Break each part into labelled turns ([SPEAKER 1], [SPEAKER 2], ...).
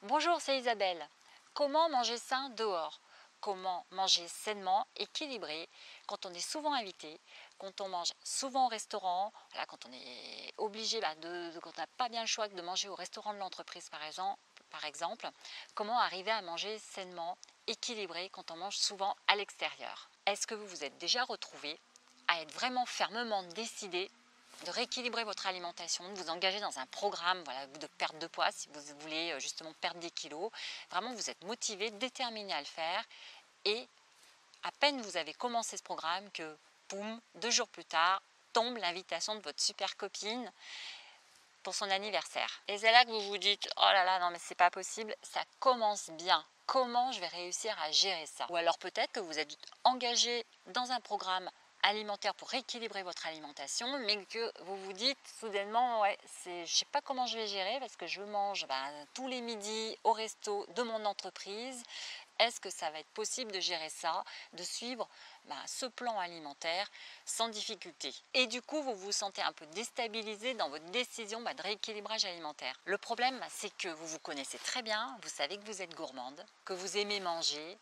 [SPEAKER 1] Bonjour, c'est Isabelle. Comment manger sain dehors? Comment manger sainement, équilibré, quand on est souvent invité, quand on mange souvent au restaurant, voilà, quand on est obligé, quand on n'a pas bien le choix de manger au restaurant de l'entreprise par exemple, comment arriver à manger sainement, équilibré quand on mange souvent à l'extérieur? Est-ce que vous vous êtes déjà retrouvé à être vraiment fermement décidé de rééquilibrer votre alimentation, de vous engager dans un programme, voilà, de perte de poids si vous voulez justement perdre des kilos. Vraiment, vous êtes motivé, déterminé à le faire et à peine vous avez commencé ce programme que, boum, 2 jours plus tard, tombe l'invitation de votre super copine pour son anniversaire. Et c'est là que vous vous dites, oh là là, non mais c'est pas possible, ça commence bien. Comment je vais réussir à gérer ça? Ou alors peut-être que vous êtes engagé dans un programme alimentaire pour rééquilibrer votre alimentation, mais que vous vous dites soudainement, ouais, je sais pas comment je vais gérer parce que je mange tous les midis au resto de mon entreprise. Est-ce que ça va être possible de gérer ça, de suivre ce plan alimentaire sans difficulté? Et du coup, vous vous sentez un peu déstabilisé dans votre décision de rééquilibrage alimentaire. Le problème, c'est que vous vous connaissez très bien, vous savez que vous êtes gourmande, que vous aimez manger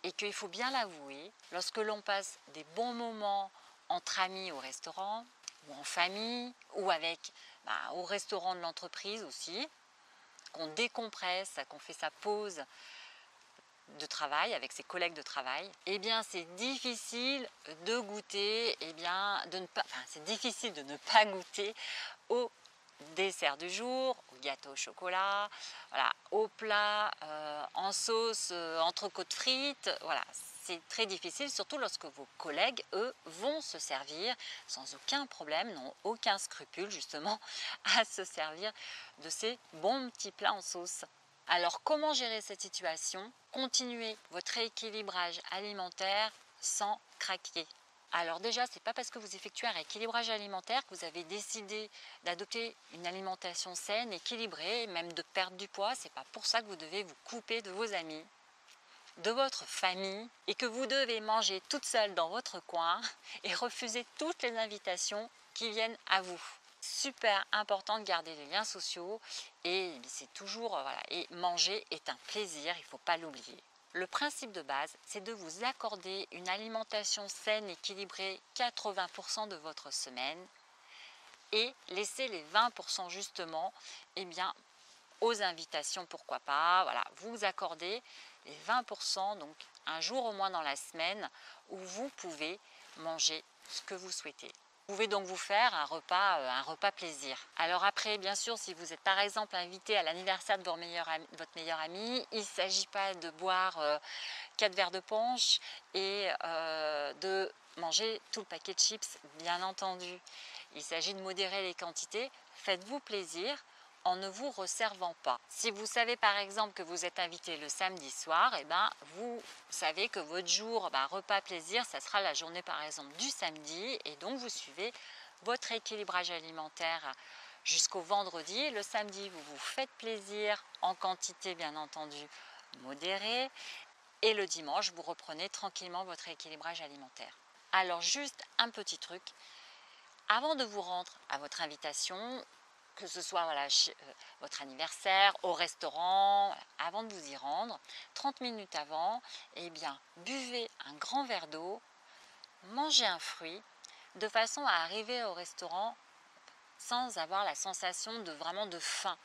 [SPEAKER 1] et qu'il faut bien l'avouer, lorsque l'on passe des bons moments entre amis au restaurant ou en famille ou au restaurant de l'entreprise aussi, qu'on décompresse, qu'on fait sa pause de travail avec ses collègues de travail, eh bien c'est difficile de goûter, c'est difficile de ne pas goûter au dessert du jour, au gâteau au chocolat, voilà, au plat en sauce entrecôte frites, voilà. C'est très difficile, surtout lorsque vos collègues, eux, vont se servir sans aucun problème, n'ont aucun scrupule justement à se servir de ces bons petits plats en sauce. Alors comment gérer cette situation? Continuer votre rééquilibrage alimentaire sans craquer. Alors déjà, ce n'est pas parce que vous effectuez un rééquilibrage alimentaire que vous avez décidé d'adopter une alimentation saine, équilibrée, même de perdre du poids. Ce n'est pas pour ça que vous devez vous couper de vos amis, de votre famille et que vous devez manger toute seule dans votre coin et refuser toutes les invitations qui viennent à vous. Super important de garder les liens sociaux et c'est toujours, et manger est un plaisir, il ne faut pas l'oublier. Le principe de base, c'est de vous accorder une alimentation saine, équilibrée 80% de votre semaine et laisser les 20% justement aux invitations, pourquoi pas. Voilà, vous accordez les 20%, donc un jour au moins dans la semaine où vous pouvez manger ce que vous souhaitez. Vous pouvez donc vous faire un repas plaisir. Alors après, bien sûr, si vous êtes par exemple invité à l'anniversaire de votre meilleur ami, il ne s'agit pas de boire 4 verres de punch et de manger tout le paquet de chips, bien entendu. Il s'agit de modérer les quantités. Faites-vous plaisir en ne vous resservant pas. Si vous savez par exemple que vous êtes invité le samedi soir, vous savez que votre jour repas plaisir, ça sera la journée par exemple du samedi et donc vous suivez votre équilibrage alimentaire jusqu'au vendredi. Le samedi, vous vous faites plaisir en quantité bien entendu modérée et le dimanche, vous reprenez tranquillement votre équilibrage alimentaire. Alors juste un petit truc, avant de vous rendre à votre invitation, que ce soit votre anniversaire, au restaurant, avant de vous y rendre, 30 minutes avant, buvez un grand verre d'eau, mangez un fruit, de façon à arriver au restaurant sans avoir la sensation de faim,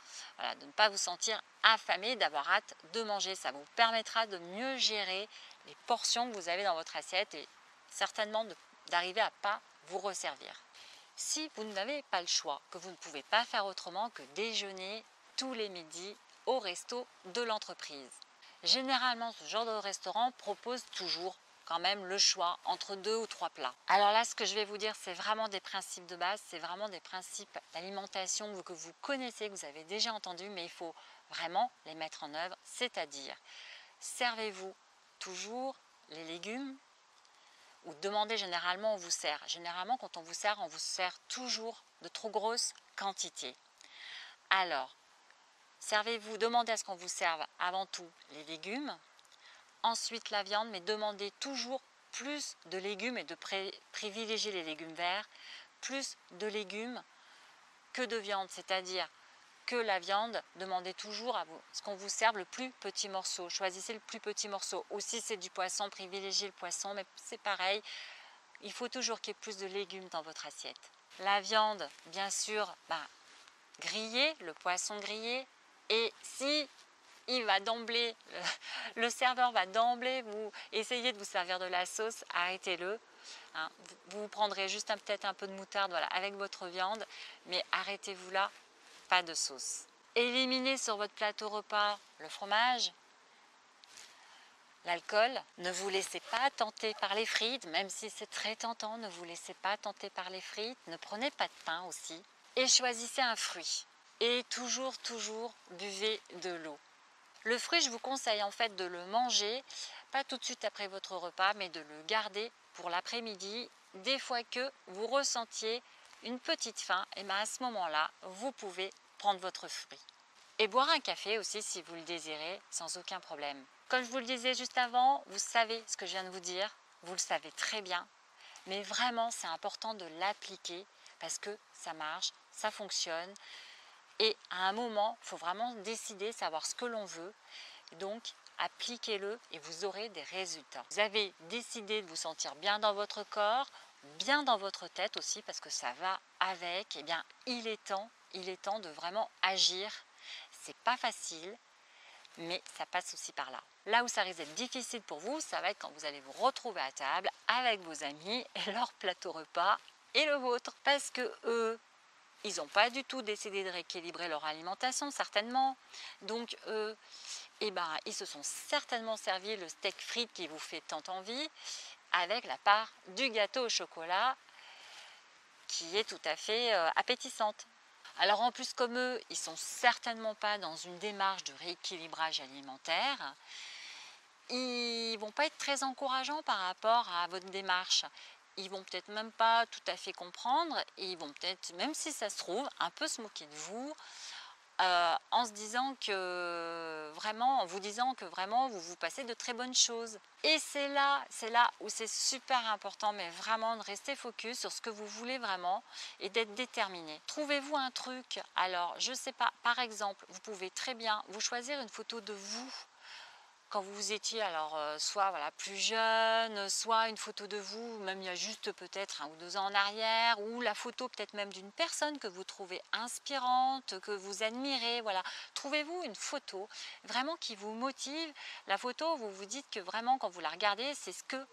[SPEAKER 1] de ne pas vous sentir affamé, d'avoir hâte de manger. Ça vous permettra de mieux gérer les portions que vous avez dans votre assiette et certainement d'arriver à ne pas vous resservir. Si vous n'avez pas le choix, que vous ne pouvez pas faire autrement que déjeuner tous les midis au resto de l'entreprise. Généralement, ce genre de restaurant propose toujours quand même le choix entre 2 ou 3 plats. Alors là, ce que je vais vous dire, c'est vraiment des principes de base, c'est vraiment des principes d'alimentation que vous connaissez, que vous avez déjà entendus, mais il faut vraiment les mettre en œuvre, c'est-à-dire servez-vous toujours les légumes ou demandez généralement on vous sert. Généralement, quand on vous sert toujours de trop grosses quantités. Alors, demandez à ce qu'on vous serve avant tout les légumes, ensuite la viande, mais demandez toujours plus de légumes et de privilégier les légumes verts, plus de légumes que de viande, c'est-à-dire que la viande, demandez toujours à ce qu'on vous serve le plus petit morceau. Choisissez le plus petit morceau. Ou si c'est du poisson, privilégiez le poisson, mais c'est pareil. Il faut toujours qu'il y ait plus de légumes dans votre assiette. La viande, bien sûr, grillée, le poisson grillé. Et si il va d'emblée, le serveur va d'emblée vous essayer de vous servir de la sauce, arrêtez-le. Hein. Vous prendrez juste peut-être un peu de moutarde voilà, avec votre viande, mais arrêtez-vous là, pas de sauce. Éliminez sur votre plateau repas le fromage, l'alcool. Ne vous laissez pas tenter par les frites, même si c'est très tentant, ne vous laissez pas tenter par les frites. Ne prenez pas de pain aussi. Et choisissez un fruit. Et toujours, buvez de l'eau. Le fruit, je vous conseille en fait de le manger, pas tout de suite après votre repas, mais de le garder pour l'après-midi. Des fois que vous ressentiez une petite faim, et bien à ce moment-là, vous pouvez prendre votre fruit. Et boire un café aussi si vous le désirez, sans aucun problème. Comme je vous le disais juste avant, vous savez ce que je viens de vous dire, vous le savez très bien, mais vraiment c'est important de l'appliquer parce que ça marche, ça fonctionne. Et à un moment, il faut vraiment décider, savoir ce que l'on veut. Donc, appliquez-le et vous aurez des résultats. Vous avez décidé de vous sentir bien dans votre corps, bien dans votre tête aussi, parce que ça va avec. Eh bien, il est temps de vraiment agir. C'est pas facile, mais ça passe aussi par là. Là où ça risque d'être difficile pour vous, ça va être quand vous allez vous retrouver à table avec vos amis et leur plateau repas et le vôtre. Parce que eux, ils n'ont pas du tout décidé de rééquilibrer leur alimentation, certainement. Donc, eux, ils se sont certainement servi le steak frites qui vous fait tant envie, avec la part du gâteau au chocolat, qui est tout à fait appétissante. Alors en plus, comme eux, ils ne sont certainement pas dans une démarche de rééquilibrage alimentaire, ils ne vont pas être très encourageants par rapport à votre démarche. Ils vont peut-être même pas tout à fait comprendre et ils vont peut-être, même si ça se trouve, un peu se moquer de vous en se disant que vraiment, en vous disant que vraiment vous vous passez de très bonnes choses. Et c'est là où c'est super important, mais vraiment de rester focus sur ce que vous voulez vraiment et d'être déterminé. Trouvez-vous un truc. Alors, je sais pas, par exemple, vous pouvez très bien vous choisir une photo de vous quand vous étiez soit plus jeune, soit une photo de vous, même il y a juste peut-être 1 ou 2 ans en arrière, ou la photo peut-être même d'une personne que vous trouvez inspirante, que vous admirez. Voilà, trouvez-vous une photo vraiment qui vous motive. La photo, vous vous dites que vraiment quand vous la regardez, c'est ce que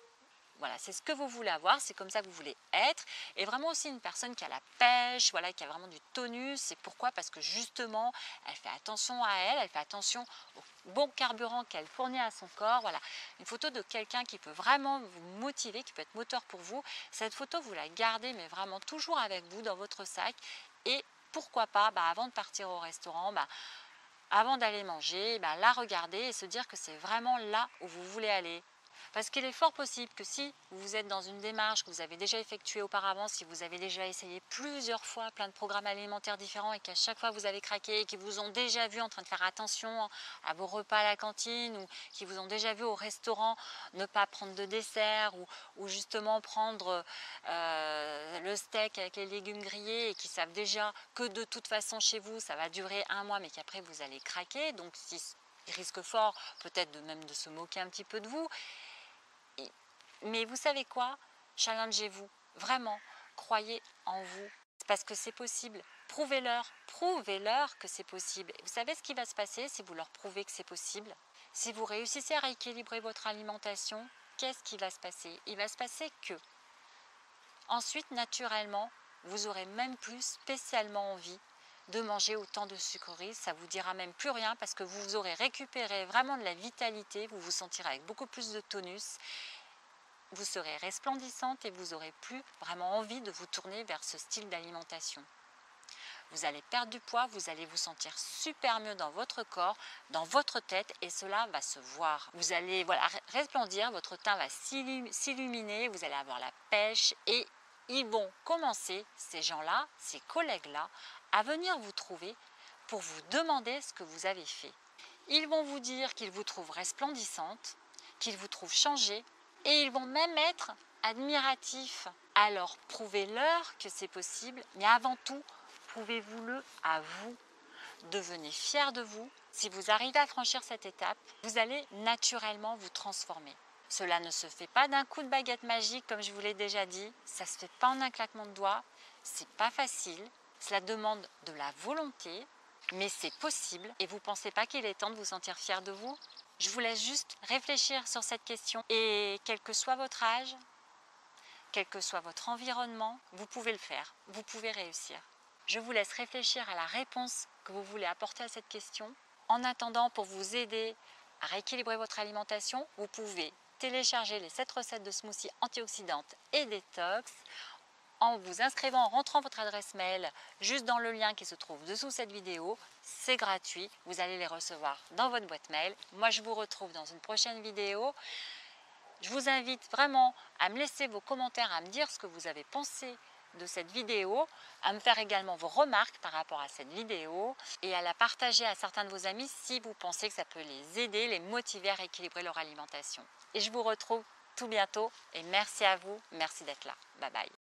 [SPEAKER 1] vous voulez avoir, c'est comme ça que vous voulez être. Et vraiment aussi une personne qui a la pêche, voilà, qui a vraiment du tonus. C'est pourquoi? Parce que justement, elle fait attention à elle fait attention au bon carburant qu'elle fournit à son corps. Voilà, une photo de quelqu'un qui peut vraiment vous motiver, qui peut être moteur pour vous. Cette photo, vous la gardez, mais vraiment toujours avec vous dans votre sac. Et pourquoi pas, avant de partir au restaurant, avant d'aller manger, la regarder et se dire que c'est vraiment là où vous voulez aller. Parce qu'il est fort possible que si vous êtes dans une démarche que vous avez déjà effectuée auparavant, si vous avez déjà essayé plusieurs fois plein de programmes alimentaires différents et qu'à chaque fois vous avez craqué et qu'ils vous ont déjà vu en train de faire attention à vos repas à la cantine ou qui vous ont déjà vu au restaurant ne pas prendre de dessert ou justement prendre le steak avec les légumes grillés et qui savent déjà que de toute façon chez vous ça va durer 1 mois mais qu'après vous allez craquer, donc il risque fort peut-être même de se moquer un petit peu de vous. Mais vous savez quoi? Challengez-vous, vraiment, croyez en vous, parce que c'est possible. Prouvez-leur que c'est possible. Et vous savez ce qui va se passer si vous leur prouvez que c'est possible? Si vous réussissez à rééquilibrer votre alimentation, qu'est-ce qui va se passer? Il va se passer que, ensuite, naturellement, vous aurez même plus spécialement envie de manger autant de sucreries, ça vous dira même plus rien parce que vous aurez récupéré vraiment de la vitalité, vous vous sentirez avec beaucoup plus de tonus. Vous serez resplendissante et vous aurez plus vraiment envie de vous tourner vers ce style d'alimentation. Vous allez perdre du poids, vous allez vous sentir super mieux dans votre corps, dans votre tête et cela va se voir. Vous allez resplendir, votre teint va s'illuminer, vous allez avoir la pêche et ils vont commencer, ces gens-là, ces collègues-là, à venir vous trouver pour vous demander ce que vous avez fait. Ils vont vous dire qu'ils vous trouvent resplendissante, qu'ils vous trouvent changée, et ils vont même être admiratifs. Alors prouvez-leur que c'est possible, mais avant tout, prouvez-vous-le à vous. devenez fiers de vous. Si vous arrivez à franchir cette étape, vous allez naturellement vous transformer. Cela ne se fait pas d'un coup de baguette magique, comme je vous l'ai déjà dit. Ça ne se fait pas en un claquement de doigts. C'est pas facile. Cela demande de la volonté, mais c'est possible. Et vous ne pensez pas qu'il est temps de vous sentir fier de vous? Je vous laisse juste réfléchir sur cette question. Et quel que soit votre âge, quel que soit votre environnement, vous pouvez le faire. Vous pouvez réussir. Je vous laisse réfléchir à la réponse que vous voulez apporter à cette question. En attendant, pour vous aider à rééquilibrer votre alimentation, vous pouvez télécharger les 7 recettes de smoothies antioxydantes et détox en vous inscrivant, en rentrant votre adresse mail juste dans le lien qui se trouve dessous cette vidéo. C'est gratuit, vous allez les recevoir dans votre boîte mail. Moi, je vous retrouve dans une prochaine vidéo. Je vous invite vraiment à me laisser vos commentaires, à me dire ce que vous avez pensé de cette vidéo, à me faire également vos remarques par rapport à cette vidéo et à la partager à certains de vos amis si vous pensez que ça peut les aider, les motiver à rééquilibrer leur alimentation. Et je vous retrouve tout bientôt et merci à vous, merci d'être là. Bye bye.